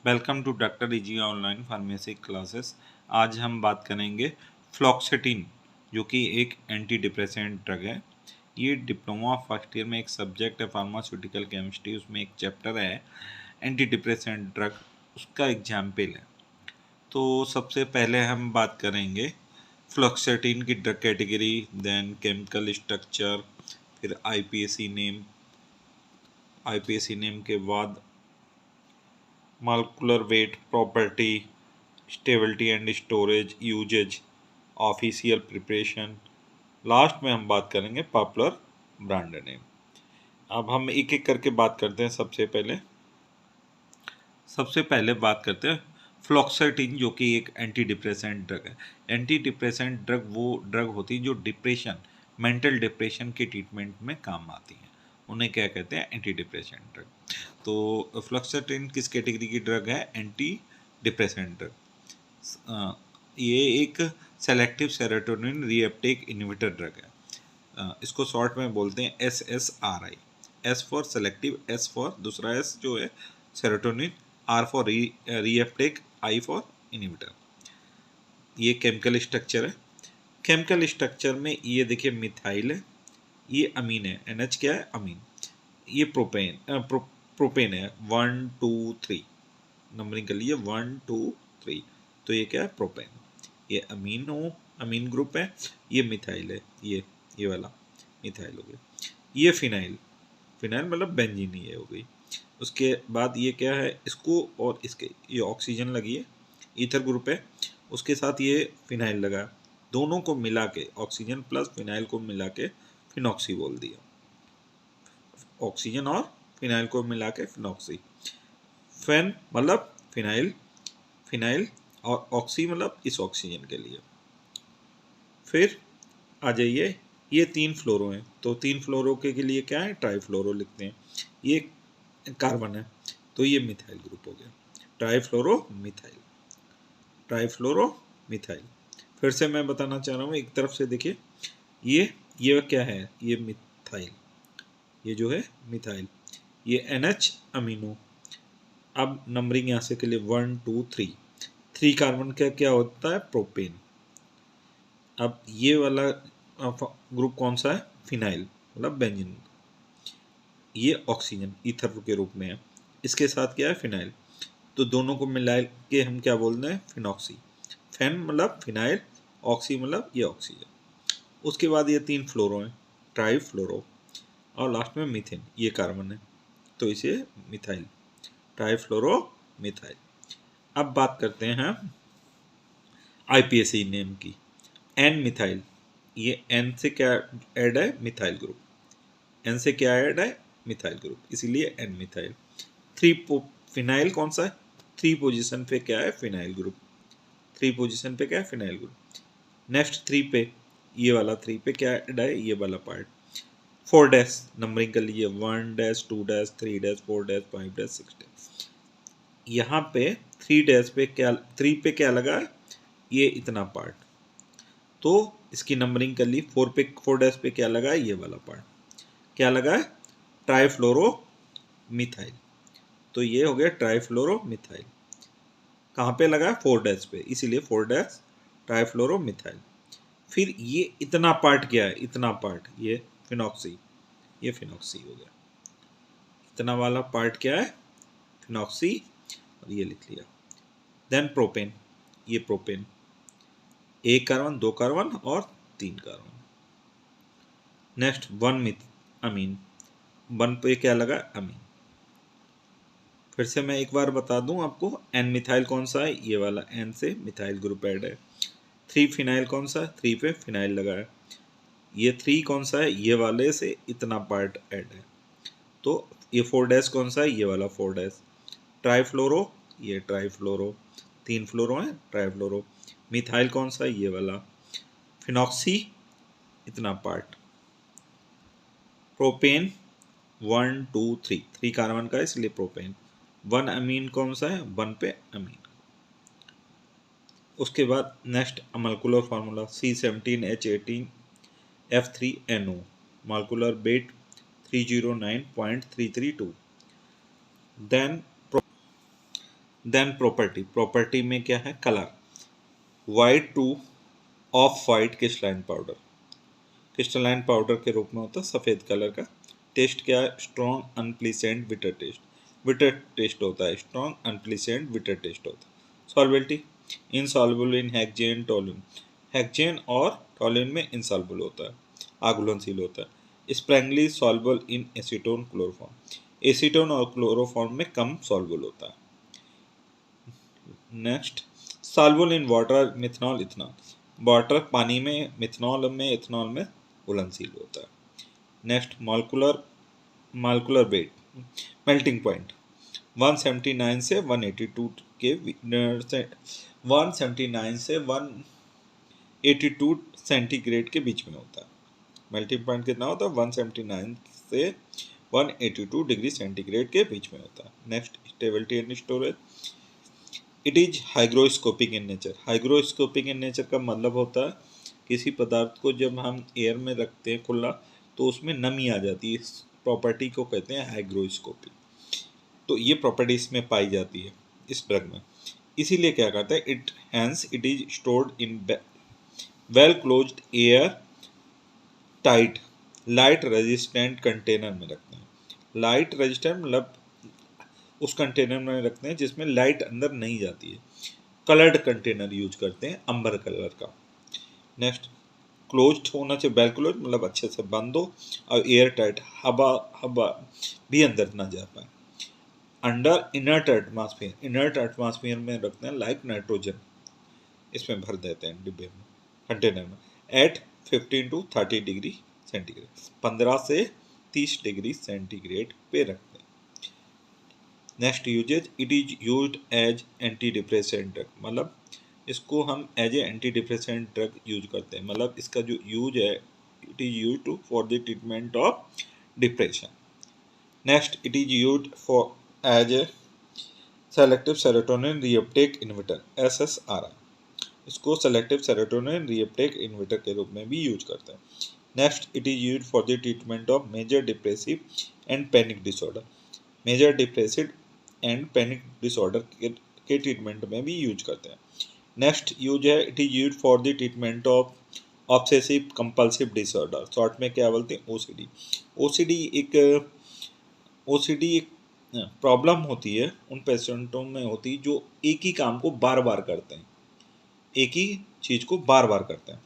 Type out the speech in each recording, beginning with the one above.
Welcome to doctor easy online pharmacy classes. आज हम बात करेंगे फ्लॉक्सेटिन, जो कि एक एंटी डिप्रेसेंट ड्रग है। ये डिप्लोमा फर्स्ट ईयर में एक सब्जेक्ट है फार्मास्यूटिकल केमिस्ट्री, उसमें एक चैप्टर है एंटी डिप्रेसेंट ड्रग, उसका एग्जाम्पल है। तो सबसे पहले हम बात करेंगे फ्लॉक्सेटिन की drug category, then chemical structure, फिर आईपीएसी नेम के बाद molecular weight, property, stability and storage, usage, official preparation. Last में हम बात करेंगे पॉपुलर ब्रांड नेम। अब हम एक एक करके बात करते हैं। सबसे पहले बात करते हैं फ्लॉक्सेटिन, जो कि एक एंटी डिप्रेसेंट ड्रग है। एंटी डिप्रेसेंट ड्रग वो ड्रग होती है जो डिप्रेशन, मेंटल डिप्रेशन के ट्रीटमेंट में काम आती हैं, उन्हें क्या कहते हैं? Anti depressant drug. तो फ्लॉक्सेटिन किस कैटेगरी की ड्रग है? Anti depressant drug. ये एक selective serotonin reuptake inhibitor drug है। इसको शॉर्ट में बोलते हैं SSRI। S for selective, S for दूसरा एस जो है serotonin, R for reuptake, I for inhibitor. ये केमिकल स्ट्रक्चर है। केमिकल स्ट्रक्चर में ये देखिए मिथाइल है, ये अमीन है, NH क्या है? अमीन। ये प्रोपेन है, 1 2 3 नंबरिंग कर लीजिए, 1 2 3। तो ये क्या है? प्रोपेन। ये अमीन ग्रुप है। ये मिथाइल है, ये वाला मिथाइल हो गया। ये फिनाइल मतलब बेंजीन, ये हो गई। उसके बाद ये क्या है? इसको और इसके ये ऑक्सीजन लगी है, ईथर ग्रुप है, उसके साथ ये फिनाइल लगा, दोनों को मिला के, ऑक्सीजन प्लस फिनाइल को मिला के फिनॉक्सी बोल दिया। ऑक्सीजन और फिनाइल को मिला के फिनॉक्सी। फेन मतलब फिनाइल और ऑक्सी मतलब इस ऑक्सीजन के लिए। फिर आ जाइए, ये 3 फ्लोरो हैं, तो 3 फ्लोरो के लिए क्या है? ट्राईफ्लोरो लिखते हैं। ये कार्बन है, तो ये मिथाइल ग्रुप हो गया, ट्राईफ्लोरो मिथाइल। फिर से मैं बताना चाह रहा हूँ, एक तरफ से देखिए, ये क्या है? ये मिथाइल, ये जो है मिथाइल, ये NH अमीनो। अब नंबरिंग यहाँ से के लिए 1 2 3 कार्बन का क्या होता है? प्रोपेन। अब ये वाला ग्रुप कौन सा है? फिनाइल मतलब बेंजीन। ये ऑक्सीजन ईथर के रूप में है, इसके साथ क्या है? फिनाइल। तो दोनों को मिला के हम क्या बोलते हैं? फिनॉक्सी। फेन मतलब फिनाइल, ऑक्सी मतलब ये ऑक्सीजन। उसके बाद ये 3 फ्लोरो हैं, ट्राईफ्लोरो, और लास्ट में मीथेन, ये कार्बन है, तो इसे मिथाइल, ट्राईफ्लोरो मिथाइल। अब बात करते हैं आईपीएसी नेम की। एन मिथाइल, ये एन से क्या ऐड है? Methyl group. एन से क्या ऐड है? मिथाइल ग्रुप, इसीलिए एन मिथाइल। फिनाइल कौन सा है? 3 पोजीशन पे क्या है? Phenyl group. 3 पोजीशन पे क्या है? Phenyl group. नेक्स्ट 3 पे, ये वाला 3 पे क्या ऐड है? ये वाला पार्ट। 4 डैश नंबरिंग कर लीजिए, 1 dash 2 dash 3 dash 4 dash 5 dash 6 dash. यहाँ पे 3 डैश पे क्या, 3 पे क्या लगा है? ये इतना पार्ट, तो इसकी नंबरिंग कर ली। 4 डैश पे क्या लगा है? ये वाला पार्ट क्या लगा है? Trifluoro methyl. तो ये हो गया ट्राईफ्लोरो मिथाइल। कहाँ पे लगा है? 4 डैश पे, इसीलिए 4 डैश ट्राईफ्लोरो मिथाइल। फिर ये इतना पार्ट क्या है? इतना पार्ट ये फिनॉक्सी, ये फिनॉक्सी हो गया। इतना वाला पार्ट क्या है? फिनॉक्सी, और ये लिख लिया। देन प्रोपेन, ये प्रोपेन, 1 कार्बन 2 कार्बन और 3 कार्बन। नेक्स्ट 1 मिथ अमीन, 1 पे क्या लगा? अमीन। फिर से मैं एक बार बता दूं आपको, एन मिथाइल कौन सा है? ये वाला, एन से मिथाइल ग्रुप ऐड है। 3 फिनाइल कौन सा है? 3 पे फिनाइल लगा है। ये 3 कौन सा है? ये वाले से इतना पार्ट ऐड है। तो ये 4 डैश कौन सा है? ये वाला 4 डैश। ट्राईफ्लोरो, ये ट्राईफ्लोरो, 3 फ्लोरो है, ट्राईफ्लोरो। मिथाइल कौन सा है? ये वाला। फिनॉक्सी, इतना पार्ट। प्रोपेन 1 2 3 कार्बन का है, इसलिए प्रोपेन। 1 अमीन कौन सा है? 1 पे अमीन। उसके बाद next molecular formula, C17H18F3NO, molecular weight 309.332। Then then property, property में क्या है, colour, white to off white crystalline powder, crystalline powder के रूप में होता है सफ़ेद कलर का। टेस्ट क्या है, strong unpleasant bitter taste, bitter taste होता है, स्ट्रॉन्ग अनप्लीसेंट बिटर टेस्ट होता है। Solubility, insoluble in hexane toluene, hexane और टोलुइन में इनसॉल्युबल होता है, अघुलनशील होता है। Sparingly soluble in acetone chloroform, acetone और क्लोरोफॉर्म में कम सॉल्युबल होता है। Next, soluble in water, methanol, ethanol, water पानी में, मिथनॉल में, इथनॉल में घुलनशील होता है। Next, molecular, molecular weight, melting point 179 से 182 के 179 से 182 सेंटीग्रेड के बीच में होता है। मेल्टिंग पॉइंट कितना होता है, 179 से 182 डिग्री सेंटीग्रेड के बीच में होता है। Next, stability and storage, it is hygroscopic in nature, hygroscopic in nature का मतलब होता है किसी पदार्थ को जब हम एयर में रखते हैं खुला तो उसमें नमी आ जाती है, इस प्रॉपर्टी को कहते हैं हाइग्रोस्कोपिक। तो ये प्रॉपर्टी इसमें पाई जाती है इस ड्रग में, इसीलिए क्या करता है, it hence it is stored in well closed air tight light resistant container में रखते हैं। लाइट रेजिस्टेंट मतलब उस कंटेनर में रखते हैं जिसमें लाइट अंदर नहीं जाती है। कलर्ड कंटेनर यूज करते हैं, अंबर कलर का। नेक्स्ट, क्लोज्ड होना चाहिए, वेल क्लोज मतलब अच्छे से बंद हो और एयर टाइट, हवा हवा भी अंदर ना जा पाए। Under inert atmosphere, inert atmosphere में रखते हैं, लाइक नाइट्रोजन इसमें भर देते हैं डिब्बे में, कंटेनर में, एट 15 to 30 डिग्री सेंटीग्रेड, 15 से 30 डिग्री सेंटीग्रेड पे रखते हैं। Next usages, it is used as anti depressant drug, मतलब इसको हम as a anti depressant drug use करते हैं, मतलब इसका जो यूज है, it is use to for the treatment of depression. Next, it is use for as a selective serotonin reuptake inhibitor, SSRI, इसको सेलेक्टिव सेरोटोनिन रीअपटेक इनहिबिटर के रूप में भी यूज करते हैं। Next, it is use for the treatment of major depressive and panic disorder, major depressive and panic disorder के treatment में भी यूज करते हैं। नेक्स्ट यूज है, it is use for the treatment of obsessive compulsive disorder, short में क्या बोलते हैं, OCD। ओसीडी एक प्रॉब्लम होती है उन पेशेंटों में होती है जो एक ही काम को बार बार करते हैं, एक ही चीज़ को बार बार करते हैं,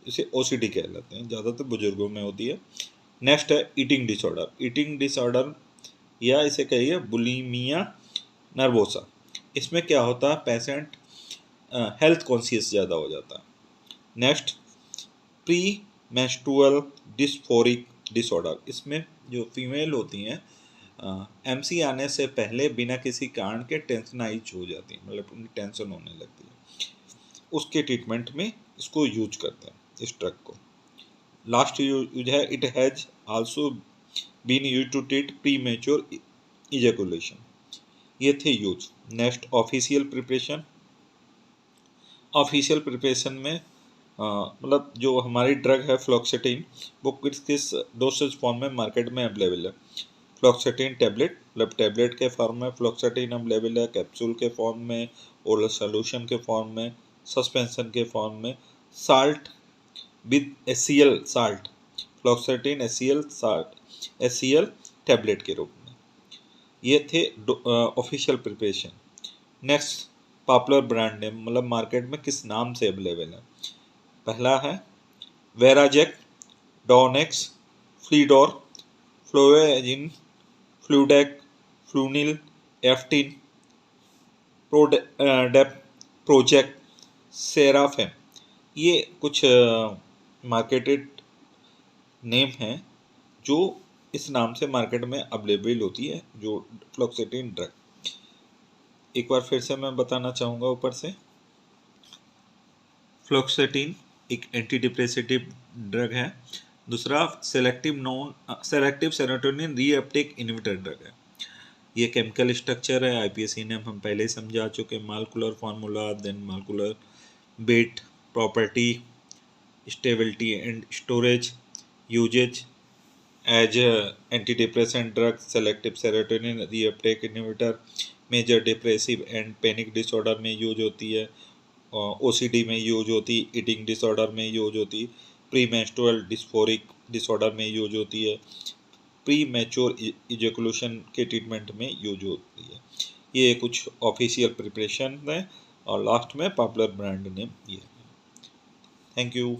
इसे OCD कहलाते हैं, ज़्यादातर बुजुर्गों में होती है। नेक्स्ट है ईटिंग डिसऑर्डर, ईटिंग डिसऑर्डर या इसे कहिए बुलिमिया नर्वोसा, इसमें क्या होता है, पेशेंट हेल्थ कॉन्शियस ज़्यादा हो जाता है। Next, pre menstrual dysphoric disorder, इसमें जो फीमेल होती हैं MC आने से पहले बिना किसी कारण के टेंशनाइज हो जाती है, मतलब उन्हें टेंशन होने लगती है, उसके ट्रीटमेंट में इसको यूज करते हैं इस ड्रग को। लास्ट यूज है, it has also been use to treat premature ejaculation, ये थे use. Next, official preparation, official preparation में मतलब जो हमारी ड्रग है फ्लोक्सेटिन, वो किस किस डोसेज फॉर्म में मार्केट में अवेलेबल है। फ्लोक्सेटिन टैबलेट, मतलब टैबलेट के फॉर्म में फ्लोक्सेटिन अवेलेबल है, कैप्सूल के फॉर्म में, ओरल सोल्यूशन के फॉर्म में, सस्पेंशन के फॉर्म में, salt with HCl salt, fluoxetine HCl salt, HCl tablet के रूप में। ये थे official preparation. Next, popular brand name, मतलब मार्केट में किस नाम से अवेलेबल है। पहला है वेराजेक, डोनेक्स, फ्लीडोर, फ्लोएजिन, फ्लूडेक, फ्लूनिल, एफ्टिन, प्रोडेप, प्रोजेक्ट, सेराफेम, ये कुछ मार्केटेड नेम हैं जो इस नाम से मार्केट में अवेलेबल होती है जो फ्लोक्सेटिन ड्रग। एक बार फिर से मैं बताना चाहूँगा ऊपर से, फ्लोक्सेटिन एक एंटी डिप्रेसिव ड्रग है, दूसरा selective serotonin reuptake inhibitor drug है। ये केमिकल स्ट्रक्चर है, IPSC ने हम पहले ही समझा चुके, molecular formula, then molecular weight, property, stability and storage, usages as anti depressant drug, selective serotonin reuptake inhibitor, major depressive and panic disorder में यूज होती है, ओसीडी में यूज होती, ईटिंग डिसऑर्डर में यूज होती, प्री मेंस्ट्रुअल डिस्फोरिक डिसऑर्डर में use होती है, प्री मैच्योर इजैकुलेशन के ट्रीटमेंट में यूज होती है। ये कुछ ऑफिशियल प्रिपरेशन है और लास्ट में पॉपुलर ब्रांड नेम ये। Thank you.